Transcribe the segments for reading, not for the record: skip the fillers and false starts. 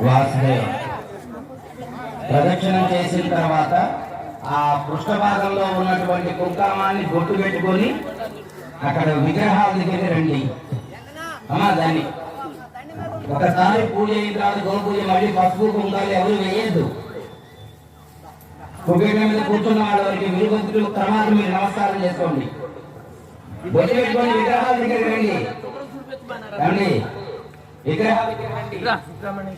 వాసుదేవ. ప్రదక్షిణం చేసిన తర్వాత ఆ పృష్ఠభాగంలో ఉన్నటువంటి కుంకుమాన్ని బొట్టు పెట్టుకొని అక్కడ విగ్రహాల దగ్గరికి రండి అమ్మా. దాన్ని ఒకసారి పూజ అయిన తర్వాత గో పూజ మళ్ళీ పసుపు కుంకాలు ఎవరు వేయద్దు. కుబేట మీద కూర్చున్న వాళ్ళ వారికి విలువతులు తర్వాత మీరు నమస్కారం చేసుకోండి. బొట్టు పెట్టుకొని విగ్రహాల దగ్గరికి రండి రండి విగ్రహాల దగ్గరికి రండి.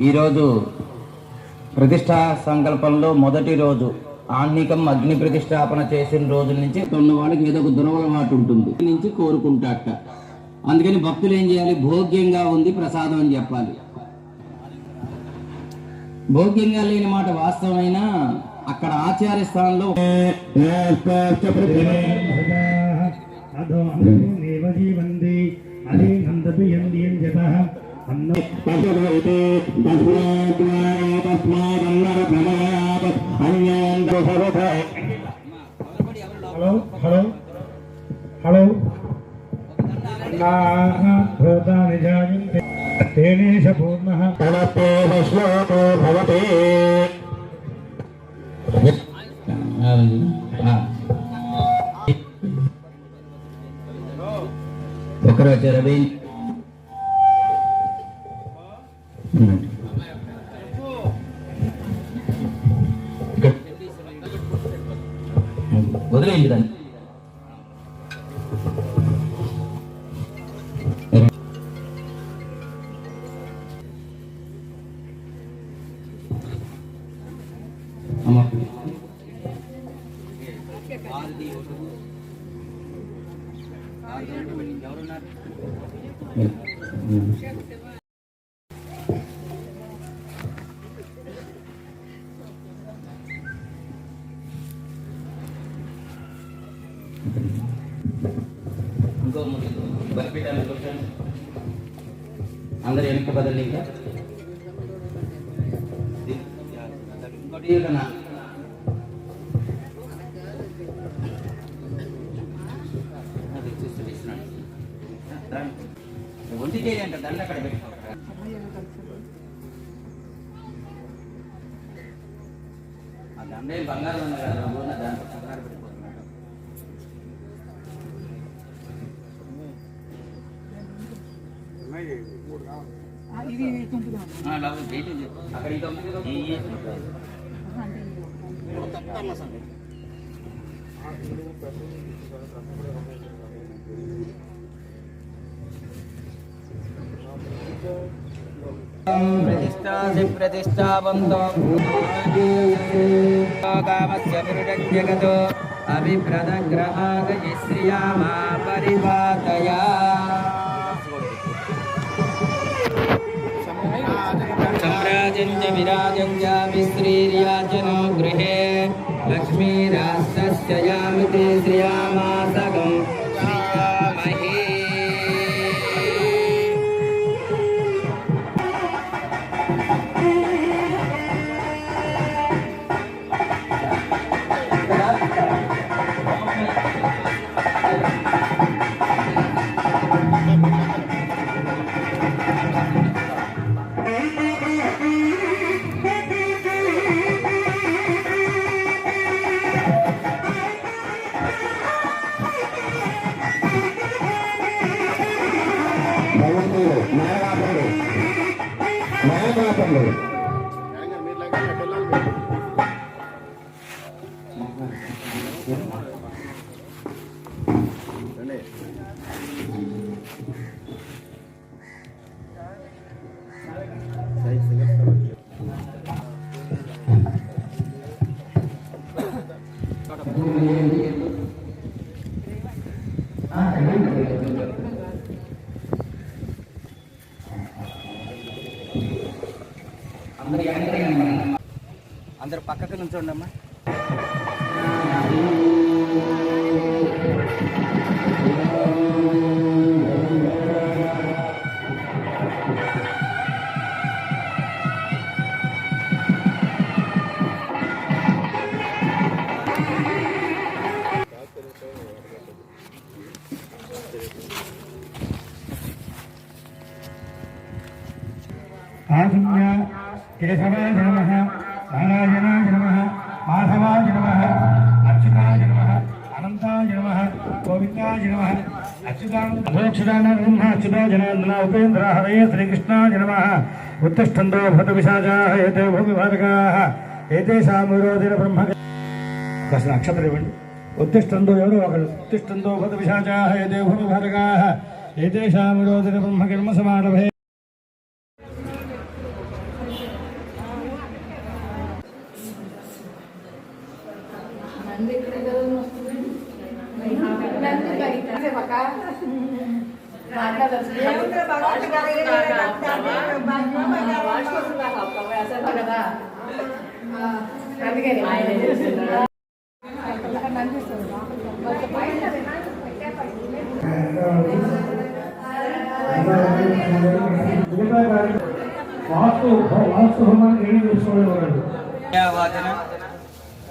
ఈరోజు ప్రతిష్టా సంకల్పంలో మొదటి రోజు ఆహ్నికం అగ్ని ప్రతిష్టాపన చేసిన రోజుల నుంచి ఉన్న వాళ్ళకి ఏదో ఒక దురలవాటు ఉంటుంది నుంచి కోరుకుంటాట. అందుకని భక్తులు ఏం చేయాలి? భోగ్యంగా ఉంది ప్రసాదం అని చెప్పాలి. భోగ్యంగా లేని మాట వాస్తవమైన అక్కడ ఆచార్య స్థానంలో హలో హలో హలో భూతాని జాయంతే తేనేష పూర్ణః తనస్తేన శ్లోకో భవతి. ఒకరోజు రవి వదిలేయండి దాన్ని. ఇంకో బలిపీఠాన్ని కూర్చోండి. అందరూ వెనక్కి బదులు ఇంకా ఇంకోటి కన్నా ఒంటికే అంట దండ అక్కడ పెట్టుకో. ఆ దండ బంగారం ఉంది కదా దాంట్లో బంగారు పెట్టుకోతున్నాడు. అక్కడ प्रतिष्ठावन्तो कामस्य पुरुषं जगतो अभिप्रदग्रहागजि श्रियामा परिपातया सम्राजं च विराजं च विश्रीर्याचनो गृहे लक्ष्मीरास्तस्य यामिते श्रियामासगं श्रियामहे. అందరూ పక్కకు నుంచోండి అమ్మా. వాసున్య కేశవాయ నమః నారాయణాయ నమః మాధవాయ నమః అచ్యుతాయ నమః అనంతాయ నమః గోవిందాయ నమః అచ్యుతానంద ఉపేంద్ర హరే శ్రీకృష్ణాయ నమః ఉత్తిష్టంతో భూత విశాచాః ఏతే భూమిభారకాః ఏతేషాం విరోధిన బ్రహ్మ కాస్త నక్షత్రం ఇవ్వండి. ఉత్తిష్టంతో ఎవరో ఒకళ్ళు ఉత్తిష్టంతో భూత విశాచాః ఏతే భూమిభారకాః ఏతేషాం విరోధిన బ్రహ్మ కర్మ సమారభే.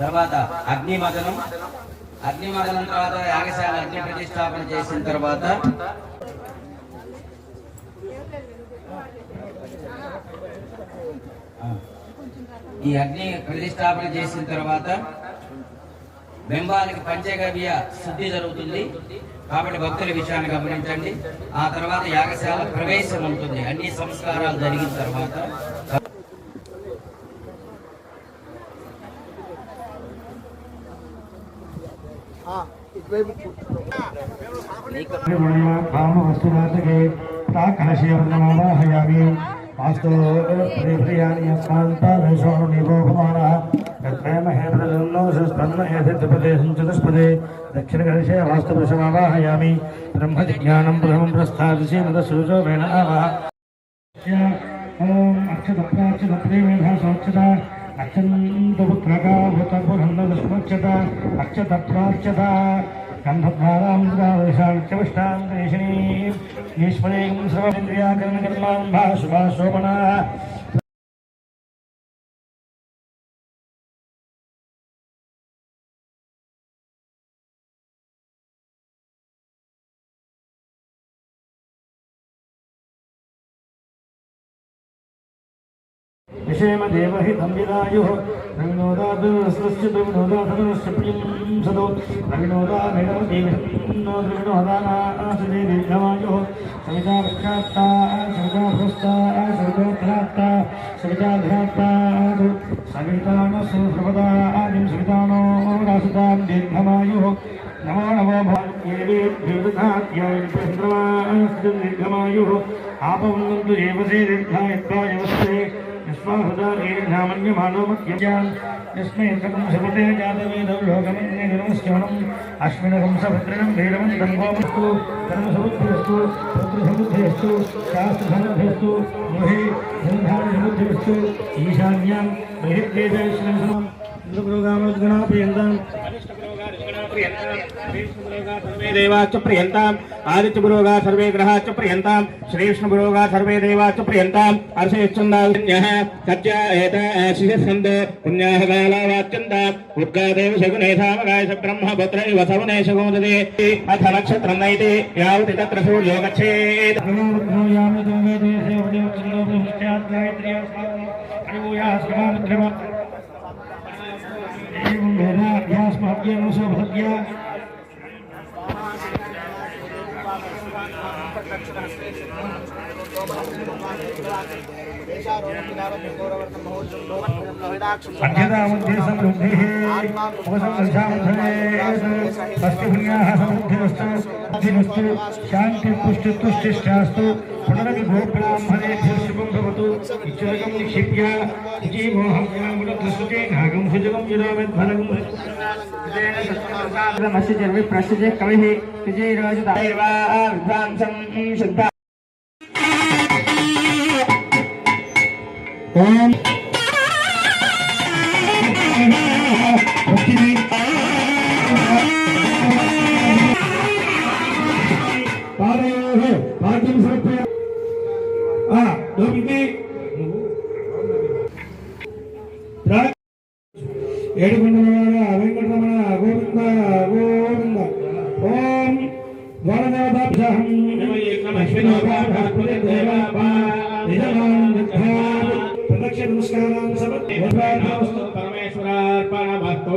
తర్వాత అగ్నిమదనం తర్వాత యాగశాల అగ్ని ప్రతిష్టాపన చేసిన తర్వాత ఈ అగ్ని ప్రతిష్టాపన చేసిన తర్వాత బింబానికి పంచగవ్య శుద్ధి జరుగుతుంది. కాబట్టి భక్తుల విషయాన్ని గమనించండి. ఆ తర్వాత యాగశాల ప్రవేశం ఉంటుంది. అన్ని సంస్కారాలు జరిగిన తర్వాత దక్షిణకలశే వాస్తుపురుషమావాహయామి బ్రహ్మజిజ్ఞానం ప్రథమం ప్రస్థాదిశే మదసూచోవేణ ఓం అక్షతప్రాక్షతప్రేమేధాసోక్షత అక్షంతపుత్రకా భూతపురందస్మక్షత అక్షతప్రాక్షత గంధద్వారాంధ్రావేశాంత్యవిష్టాంతేషిణీ ఈశ్వరీం సర్వేంద్రియాకరణకర్మాంభా శుభాశోభనా విషేమ దేవహితం విదాయుః ప్రవినోదాద్రస్య ప్రవినోదాధనస్య ప్రియం సదో ప్రవినోదానేనోదేవినోదానాశదే దీర్ఘమాయుః సవితాభ్రాత్తా సవితాభ్రస్తా సవితోత్తరాత్తా సవితాభ్రాత్తా సవితానసు సర్వదా ఆదిం సవితానో రాసుతాం దీర్ఘమాయుః నమో నమో భూయేభ్యోదాత్యాయ దీర్ఘమాయుః ఆపవంతు దేవసే దీర్ఘాయత్వాయవస్తే यस्मै सकं सपते जातवेदं लोकमन्यगमस्यवनम् अश्विनकं सभद्रणं वेदवन्तं गोमस्तु कर्मसमुद्धिरस्तु पुत्रसमुद्धिरस्तु शास्त्रसमुद्धिरस्तु गृहे धनधान्यसमुद्धिरस्तु ईशान्यां बहिर्वेदश्रमं इंद्रपुरोगामोद्गणाप्रियन्तां सर्वे देवाश्च प्रियन्ताम् आदित्यपुरोगा सर्वे ग्रहाश्च प्रियन्ताम् श्रीविष्णुपुरोगा सर्वे देवाश्च प्रियन्ताम् अर्षयश्चन्दान्यः सत्य एता शिशस्कन्द पुण्याः कालावाच्चन्दाम् उद्गादेव शकुने सामगाय स ब्रह्मपुत्र इव सवने शकुन्दते अथ नक्षत्रं नैते यावति तत्र सूर्यो गच्छेत् शांति पुष्टि तुष्टिष्ठास्तु पुनरपि गोब्राह्मणेभ्यः शुभं भवतु इच्छुकं निक्षिप्य जीवोहव्यामुलधृष्टे नागं सुजगं युरामेद्भरगं मस्यजर्वे प्रश्यजे कविः विजयराजदायवा विद्वांसं शुद्धा ओम पाठ्यं समर्पय दोमिति ఏడుకొండలవాడ వెంకటరమణ గోవింద గోవింద ఓం వరదాభ్యాహం లక్ష్మీనాథ దేవా నిజమానంద నమస్కారాన్ సమర్పయామి పరమేశ్వరార్పణమస్తు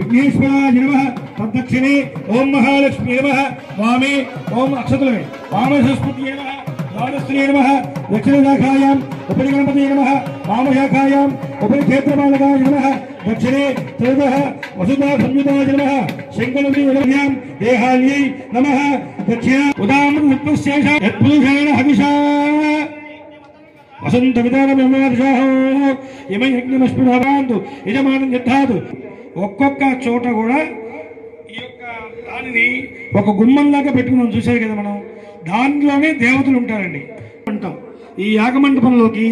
विघ्नेश्वराय नमः तद्दक्षिणे ओम महालक्ष्मी नमः वामे ओम अक्षतले वामसरस्वती नमः द्वादश्री नमः दक्षिणशाखायाम् उपरि गणपति नमः वामशाखायाम् उपरि क्षेत्रपालकाय नमः दक्षिणे त्रयोदः वसुधा संयुताय नमः शङ्करवती नमः देहाल्यै नमः दक्षिण उदामृतवित्तशेष यत्पुरुषेण हविषा वसंत विधानमेवादिशाहो यमं यज्ञमस्मिन् यजमानं यद्धातु ఒక్కొక్క చోట కూడా ఈ యొక్క దానిని ఒక గుమ్మంలాగా పెట్టుకున్నాం చూసారు కదా మనం దానిలోనే దేవతలు ఉంటారండి అంటాం ఈ యాగమండపంలోకి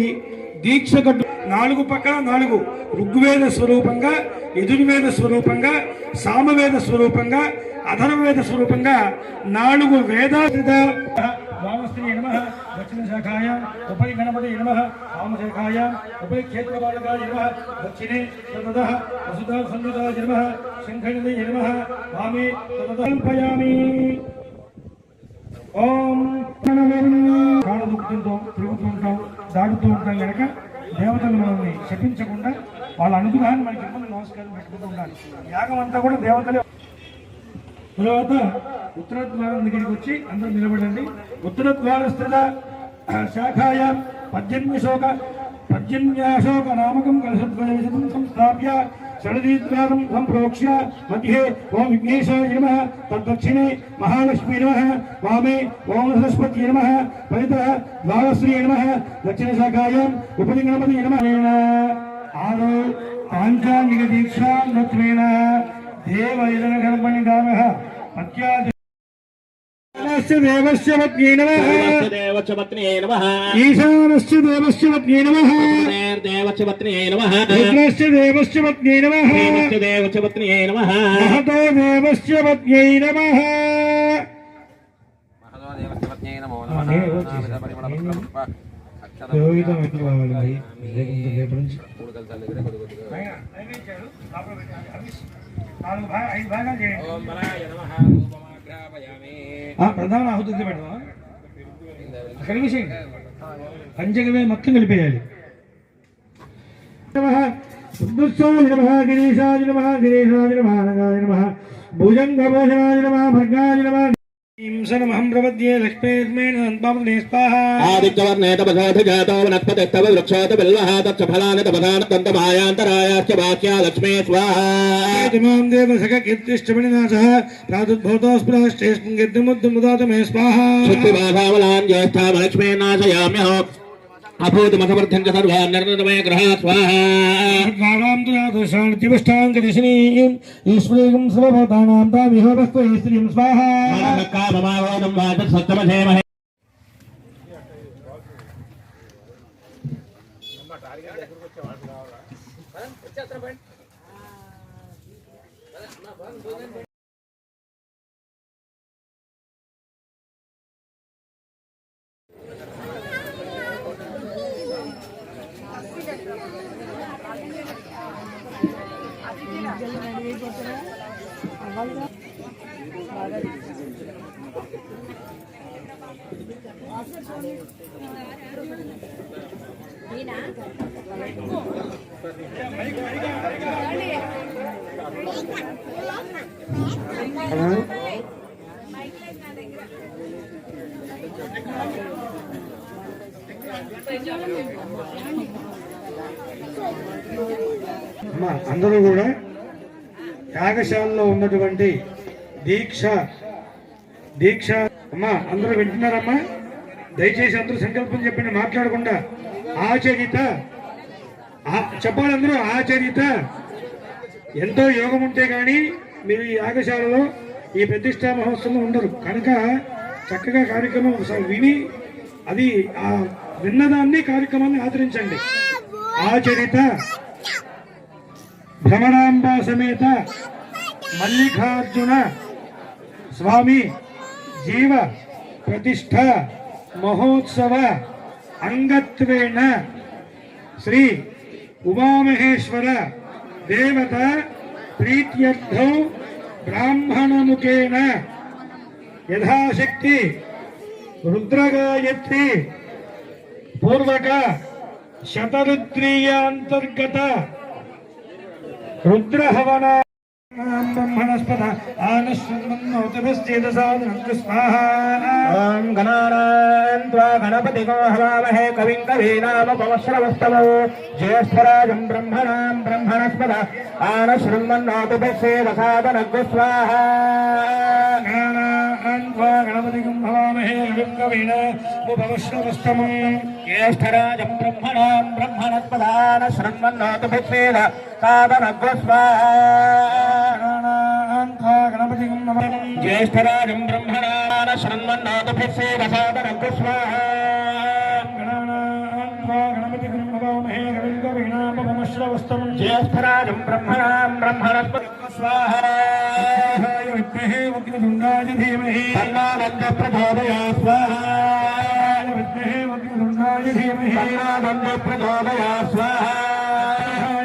దీక్ష గడ్డు 4 పక్కన 4 ఋగ్వేద స్వరూపంగా యజుర్వేద స్వరూపంగా సామవేద స్వరూపంగా అధర్వవేద స్వరూపంగా 4 వేదాంత वामस्त्रीय नमः दक्षिणशाखायां उपरि गणपति नमः वामशाखायां उपरि क्षेत्रपालकाय नमः दक्षिणे ततः वसुधा संयुताय नमः शङ्खनिधये नमः वामे ततः कल्पयामि ओम కాళ్ళ దుక్కుతుంటాం తిరుగుతుంటాం దాడుతూ ఉంటాం కనుక దేవతలు మనల్ని శపించకుండా వాళ్ళ అనుగ్రహాన్ని మనకి ఇవ్వమని నమస్కారం పెట్టుకుంటూ ఉండాలి యాగం అంతా కూడా దేవతలే తర్వాత ఉత్తర ద్వారం దగ్గరికి వచ్చి అందరూ నిలబడండి ఉత్తర ద్వారస్థిత శాఖాయాం పర్జన్యాశోక నామకం కలశద్వయం సంస్థాప్య షడదీద్వారం సంప్రోక్ష్య మధ్యే ఓం విఘ్నేశాయ నమః తద్దక్షిణే మహాలక్ష్మీ నమః వామే ఓం సరస్వతీ నమః పరితః ద్వారశ్రీ నమః దక్షిణశాఖాయాం ఉపరి గణపతి నమః ఆదో పాంచాంగిక దీక్షాం నత్వేన దేవయజన కర్మణి దామః देवस्य पत्न्यै नमः देवस्य पत्न्यै नमः ईशानस्य देवस्य पत्न्यै नमः देवस्य पत्न्यै नमः रुद्रस्य देवस्य पत्न्यै नमः देवस्य पत्न्यै नमः महतो देवस्य पत्न्यै नमः महतो देवस्य पत्न्यै नमो नमः యోగితం ఎట్లా కావాలి మరి రేపు నుంచి ప్రధాన ఆహుతి పెడదామా కలిపేసేయండి పంచగమే మొత్తం కలిపేయాలి గిరీశాయ నమః గిరీశాయ నమః నగాయ నమః భుజంగభూషణాయ నమః భర్గాయ నమః नमः प्रपद्ये लक्ष्मीस्मेन अन्पावने स्वाहा आदित्यवर्णे तपसाधिजातो वनस्पतिस्तव वृक्षोत बिल्वः तच्च फलानि तपसान दन्तमायान्तरायाश्च वाक्या लक्ष्मी स्वाहा इमां देवसख कीर्तिष्टमणिनाथः प्रादुर्भूतोऽस्पृष्टेस्मिन् कीर्तिमुद्दमुदात मे स्वाहा शुद्धिभासावलां ज्येष्ठां लक्ष्मीं नाशयाम्यहम् अभूतमसमर्थं च सर्वान् निर्णमय ग्रहा स्वाहा गाणां तु नादशान्तिष्ठां कृष्णीं ईश्वरीं सर्वभूतानां तामिह वस्तु श्रीं स्वाहा काममावोदं वाचः सत्यमधेमहे అందరూ కూడా యాగశాలలో ఉన్నటువంటి దీక్ష అమ్మా అందరూ వింటున్నారమ్మా దయచేసి అందరూ సంకల్పం చెప్పండి మాట్లాడకుండా ఆచరిత చెప్పాలి అందరూ ఆచరిత ఎంతో యోగం ఉంటే గాని మీరు ఈ యాగశాలలో ఈ ప్రతిష్టా మహోత్సవం ఉండరు కనుక చక్కగా కార్యక్రమం విని అది ఆ విన్నదాన్ని కార్యక్రమాన్ని ఆచరించండి ఆచరిత భ్రమరాంబ సమేత మల్లికార్జున స్వామి జీవ ప్రతిష్ఠ మహోత్సవ అంగత్వేన శ్రీ ఉమామహేశ్వర దేవత ప్రీత్యర్థం బ్రాహ్మణముఖేన యథాశక్తి రుద్రగాయత్రి పూర్వక శతరుద్రీయాంతర్గత రుద్రహవన బ్రహ్మణస్పద ఓం గణానాం త్వా గణపతిగో హవామహే కవిం కవీనాముపమశ్రవస్తమో జ్యేష్ఠరాజం బ్రహ్మణాం బ్రహ్మణస్పద ఆనశృణ్వన్నోతుభిస్సేదసాదనగ్గు స్వాహా గణపతిగం భవామహే కవిం కవీనాముపమశ్రవస్తమం జ్యేష్ఠరాజం బ్రహ్మణాం బ్రహ్మణస్పద ఆనశృణ్వన్నోతుభిస్సేదసాదనగ్గు స్వాహా గణపతిగం జ్యేష్ఠరాజం బ్రహ్మణాన శృణ్వన్నోతుభిస్సేదసాదనగ్గు స్వాహా గణపతిగం భవామహే కవిం కవీనాముపమశ్రవస్తమం జ్యేష్ఠరాజం బ్రహ్మణాం బ్రహ్మణస్పద స్వాహా విద్మహే వక్రతుండాయ ధీమహి తన్నానంద ప్రచోదయాత్ స్వాహా విద్మహే వక్రతుండాయ ధీమహి తన్నానంద ప్రచోదయాత్ స్వాహా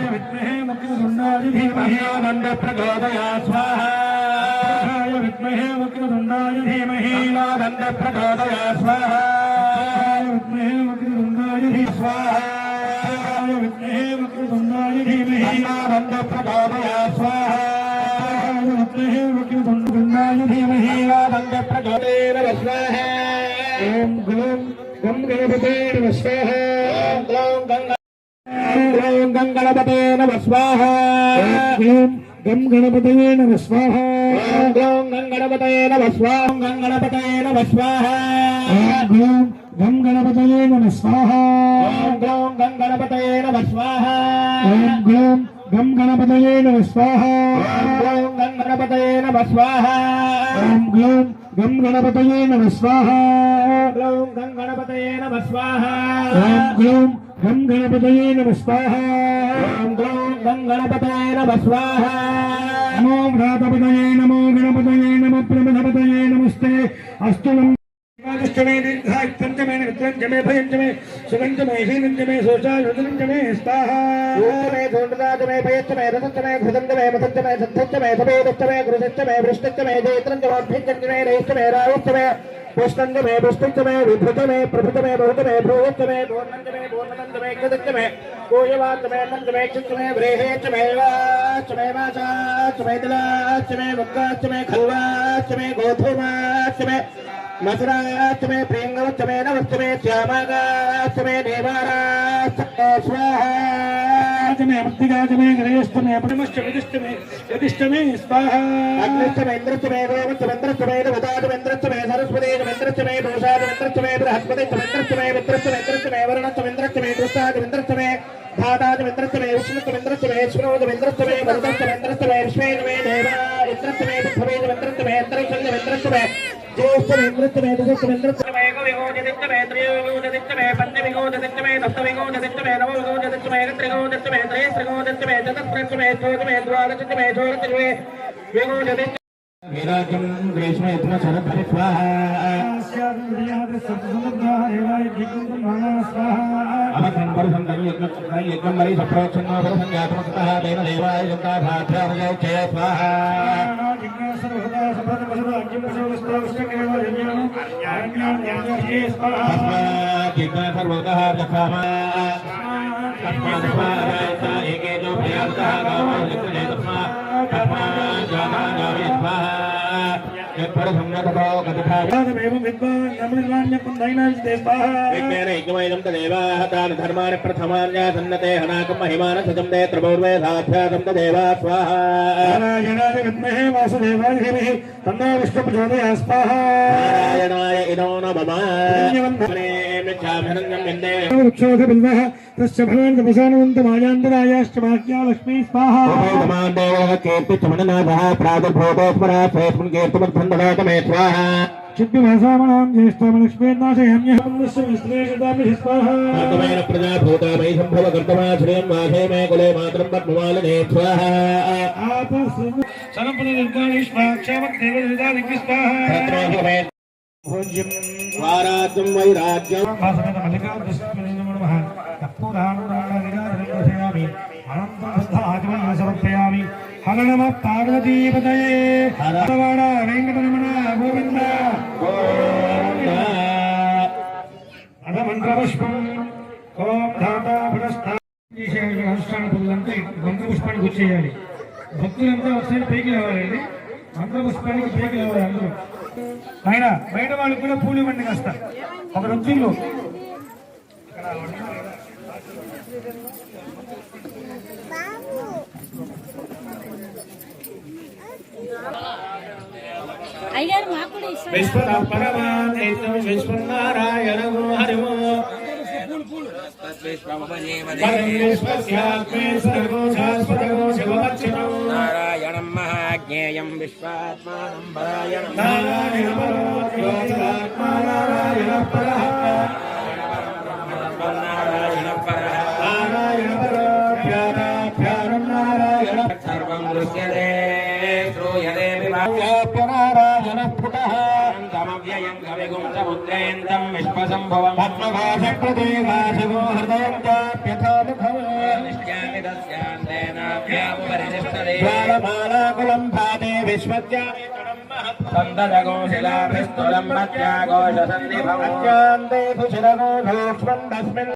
విద్మహే వక్రతుండాయ ధీమహి తన్నానంద ప్రచోదయాత్ స్వాహా విద్మహే వక్రతుండాయ ధీమహి తన్నానంద ప్రచోదయాత్ స్వాహా విద్మహే వక్రతుండాయ ధీమహి స్వాహా విద్మహే వక్రతుండాయ ధీమహి తన్నానంద ప్రచోదయాత్ స్వాహా విద్మహే వక్రతుండాయ ధీమహి తన్నానంద ప్రచోదయాత్ స్వాహా ఓం గ్లం గం గణపతే నమః స్వాహా గ్లౌం గంగణపతే నమః స్వాహా గ్లం గం గణపతయే నమః స్వాహా గ్లౌం గంగణపతే నమః స్వాహా గంగణపతే నమః స్వాహా గ్లం గం గణపతయే నమః స్వాహా గ్లౌం గంగణపతే నమః స్వాహా గ్లం గం గణపతయే నమః స్వాహా గ్లౌం గంగణపతే నమః స్వాహా గ్లం గం గణపతయే నమః స్వాహా గ్లౌం గంగణపతే నమః స్వాహా గ్లం గం గణపతయే నమః స్వాహా గ్లౌం గంగణపతే నమః స్వాహా నమో వ్రాతపతయే నమో గణపతయే నమో ప్రమథపతయే నమస్తే అస్తు ष्टमे दीर्घायुक्तमे नित्यमे भयंजमे सुगंजमे हीनंजमे शोचायुधंजमे स्वाहा ऊर्जमे धूर्णदाजमे भयंजमे रसंजमे घृतंजमे मथंजमे सद्धंजमे समेदंजमे घृतंजमे वृष्टंजमे जयत्रंजमे अभ्यंजमे रेष्टमे रावुष्टमे पुष्टंजमे पुष्टंजमे विभृतमे प्रभृतमे बहुतमे भ्रूवंजमे धूर्णंजमे भूर्णंजमे कृतंजमे कोयवांजमे नंजमे क्षितंजमे व्रेहेंजमे वाचमे वाचाचमे दलाचमे वक्काचमे खल्वाचमे गोधूमाचमे मथुराचमे प्रियंगवचमे नवचमे श्यामागाचमे देवाराचमे स्वाहा मे मृत्तिकाचमे गणेशमे परमश्च विदिष्टमे यदिष्टमे स्वाहा अग्निश्चमे इंद्रश्चमे देवश्चमे देवताचमे सरस्वतीचमे दोषाचमे बृहस्पतिचमे मित्रश्चमे वरुणश्चमे दुष्टाचमे धाताचमे विष्णुचमे श्रोचमे वरुणश्चमे विश्वेचमे देवा इंद्रश्चमे पृथ्वीचमे अंतरिक्षमे ज्येष्ठमे दशमे विगोचमे त्रयोविगोचमे पंचविगोचमे सप्तविगोचमे नवविगोचमे त्रिगोचमे त्रयस्त्रिगोचमे चतुस्रमे चोदमे द्वादशमे षोडशमे विगोचमे विराजं ग्रीष्म यत्न शरद स्वाहा अमकं परसंगं यज्ञं मरि सप्रोक्षणो परसंज्ञातमस्तः देव देवाय जनता भात्यावजय जय स्वाहा जिज्ञा सर्वतः जखामा तस्मात् एके जो प्रयासः गावः जिज्ञे तस्मात् तस्मात् जाता जावे स्वाहा विज्ञानैक्यमयं तदेवाः तान् धर्मान् प्रथमान्यासन्नते हनाकं महिमान् सजं ते त्रिपूर्वे साध्यासं तदेवा स्वाहा नारायणाय विद्महे वासुदेवाय धीमहि तन्नो विष्णुः प्रचोदयात् स्वाहा नारायणाय इदो नमः वृक्षोऽधबिल्वः तस्य फलान् तपसानवन्तमायान्तरायाश्चमाख्या लक्ष्मी स्वाहा कीर्तिचमननाथः प्रादुर्भूतो स्मरात् कीर्तिमर्थं ददातु मे स्वाहा చిద్విభాసామణాం జ్యేష్ఠమలక్ష్మీర్నాశయమ్యహంస్వాహ ప్రజాభూతామై సంభవ కర్తమాశ్రయం వాసే మే కులే మాత్రం పద్మమాలినే స్వాహ స్వారాజ్యం వైరాజ్యం సమర్పయామి. హర నమ పార్వతీపతయే హరవాడ వెంకటరమణ గోవింద అధ మంత్రపుష్పం ఓం ధాతా అనుష్ఠాన పనులంతా మంత్రపుష్పానికి వచ్చేయాలి. భక్తులంతా ఒకసారి పైకి రావాలండి. మంత్రపుష్పానికి పైకి రావాలి అందరూ. ఆయన బయట వాళ్ళకి కూడా పూలు ఇవ్వండి కాస్త ఒక రొచ్చుల్లో. అయ్యారు మాకు కూడా ఇష్టం. విశ్వనారాయణ హరిమో నారాయణం మహాజ్ఞేయం విశ్వాత్మానం సర్వం దృశ్యతే శ్రూయతే విభావ్యాప్యనారాయణ స్ఫుటః సమవ్యయం కవిగుం సముద్రేంతం విశ్వసంభవం పద్మభాషప్రదేవాశివో హృదయం చాప్యథాముఖం నిశ్చామి తస్యాంతేనాభ్యాముపరినిష్టదే జ్వాలమాలాకులం భాతే విశ్వత్యామి సందదగోశిలాభిస్తులం మధ్యాఘోషసన్నిభవంతే సుశిరగోధూక్ష్మం తస్మిన్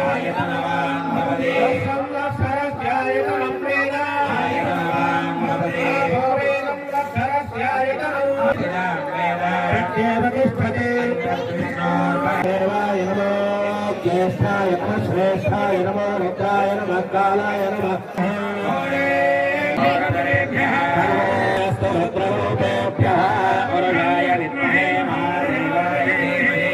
ఆయతనవాన్ భవతి సంవత్సరస్యాయతనం వేద ఆయతనవాన్ భవతి భవేదం లక్షరస్యాయతనం వేద ప్రత్యేకతిష్ఠతే దేవాయ నమో జ్యేష్ఠాయ నమః శ్రేష్ఠాయ నమో రుద్రాయ నమః కాలాయ నమః రుద్రరూపేభ్యః వరుణాయ విద్మహే మహాదేవాయ ధీమహి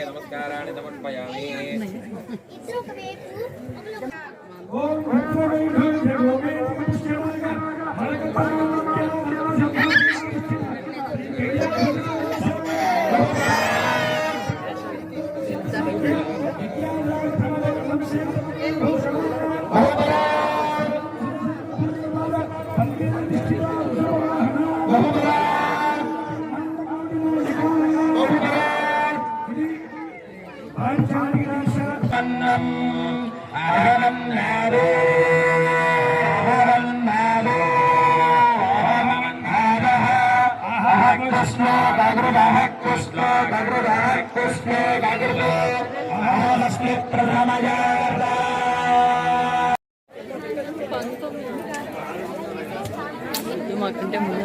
నమస్కారాన్ని సమర్పయామి. అన్నం అహనం నారో అహనం నారో అహనం నారః అహం కృష్ణ గగృదః కృష్ణ గగృదః కృష్ణ గగృదో అహమస్మి ప్రథమయాత మాకంటే ముందు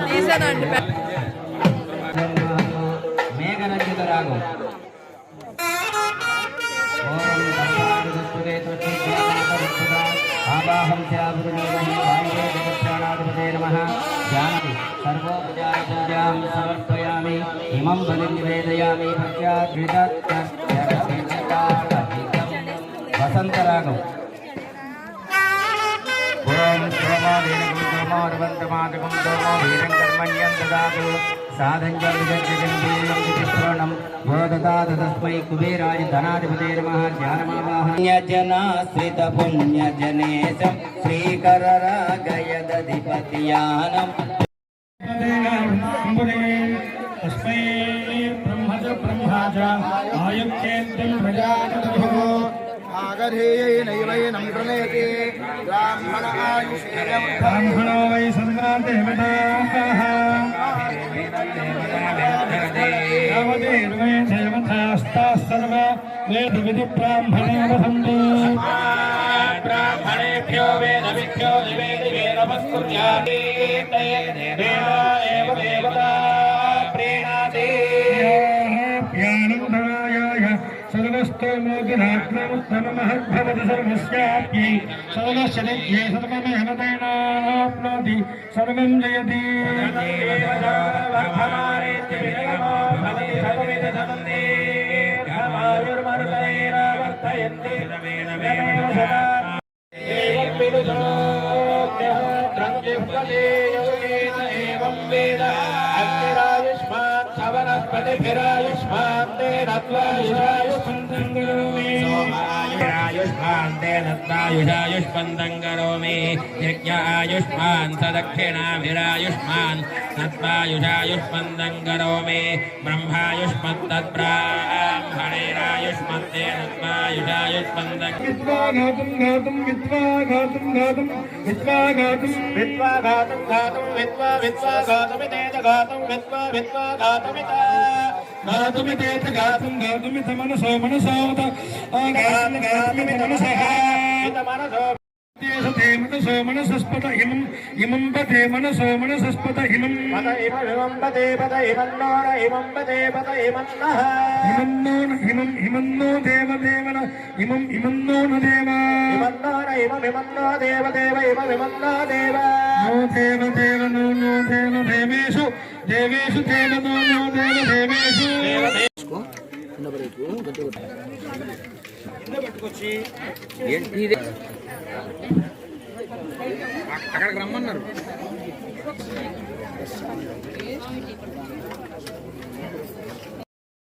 తీసానండి. మేఘరంజిత రాగం. ఆవాహం శ్యామృణీవహే నమః జానకి సర్వోపచారం సమర్పయామి. ఇమం బలిం నివేదయామి. వసంతరాగం. ఓం శ్రోమో దేనకం సోమో రువంతమాతకం సోమో వీరం కర్మణ్యం దదాతు సాధంజం విజగ్జగంబీరం విచిత్రణం యో దదాతు తస్మై కుబేరాయ ధనాధిపతే నమః. జ్ఞానమావాహన్యజనాశ్రిత పుణ్యజనేశం శ్రీకరరాగయదధిపతియానం తస్మై బ్రహ్మజ బ్రహ్మాజ ఆయుక్తేంద్రం ప్రజాపతిః ఆగధేయైనైవైనం ప్రణయతే బ్రాహ్మణ ఆయుషేయం బ్రాహ్మణో వై సర్వాదేవతాః దేవతాస్తాः సర్వ వేద విధి బ్రాహ్మణే వదంతి. బ్రాహ్మణేభ్యో వేదవిభ్యో నివేదివే నమస్కుర్యామి. దేవా ఏవ योगिनात्ममुत्तममहद्भवति सर्वस्याप्यै सर्वस्य नित्ये सर्वमेहनतेनाप्नोति सर्वं जयति आयुष्मान् करोमि यज्ञायुष्मान् सदक्षिणाभिरायुष्मान् तत्त्वायुषायुष्मन्दं करोमि ब्रह्मायुष्मत्तद्ब्राह्मणेरायुष्मन्ते तत्त्वायुषायुष्मन्दं विद्वाघातुं घातुं विद्वाघातुं घातुं विद्वाघातुं विद्वाघातं घातं विद्वाघातमितेत घातं विद्वाघातमित घातुमितेत घातुं घातुमित मनसो मनसोत घातुमित मनसः ते मनसो मनसस्पत इमं पते मनसो मनसस्पत इमं इमं पदे पद इमन्नो इमं पदे पद इमन्नः इमन्नो देव देवन इमन्नो न देव इमन्नो देव देव इमन्नो देव नो देव देव नो देव देवेषु देवेषु देव नो देव देवेषु అక్కడికి రమ్మన్నారు